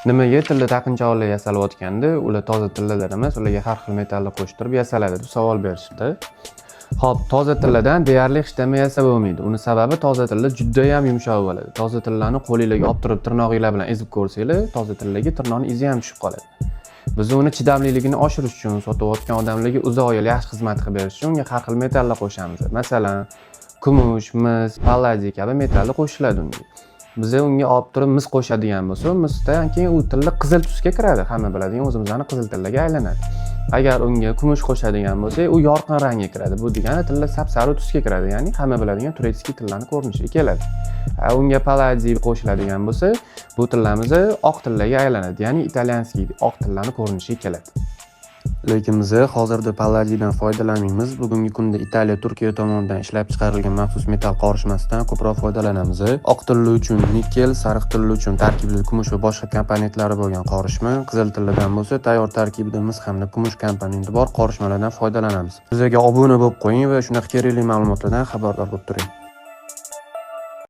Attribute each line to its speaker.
Speaker 1: Nimaga tilla taqinchoqlar yasalayotganda ular toza tillalar emas, ularga har xil metalni qo'shtirib yasaladi deb savol berishdi. Xo'p, toza tilladan deyarli hech nima yasab bo'lmaydi. Uning sababi toza tilla juda ham yumshoq bo'ladi. Toza tillani qo'lingizga olib turib tirnog'inglar bilan ezib ko'rsanglar, toza tillaga tirnoqning izi ham tushib qoladi. Biz uni chidamliligini oshirish uchun, sotayotgan odamlarga uzoq yil yaxshi xizmat qilib berish uchun unga har xil metallar qo'shamiz. Masalan, kumush, mis, palladiy kabi metallar qo'shiladi unga. Biz unga olib turib mis qo'shadigan bo'lsak, misdan keyin u tilla qizil tusga kiradi. Hamma biladigan o'zimizning qizil tillaga aylanadi. Agar unga kumush qo'shadigan bo'lsak, u yorqin rangga kiradi. Bu degani tilla sap-sariq tusga kiradi, ya'ni hamma biladigan turetskiy tillaning ko'rinishiga keladi. Unga palladiy qo'shiladigan bo'lsa, bu tillamiz oq tillaga aylanadi, ya'ni italyanskiy oq tillaning ko'rinishiga keladi. Lekin biz hozirda palladiydan foydalanmaymiz. Bugungi kunda Italiya, Turkiya tomonidan ishlab chiqarilgan maxsus metal qorishmasidan ko'proq foydalanamiz. Oq tilla uchun nikel, sariq tilla uchun tarkibida kumush va boshqa komponentlari bo'lgan qorishma, qizil tilladan bo'lsa tayyor tarkibida mis hamda kumush komponenti bor qorishmalardan foydalanamiz. Bizga obuna bo'lib qo'ying va shunaqa kerakli ma'lumotlardan xabardor bo'lib turing.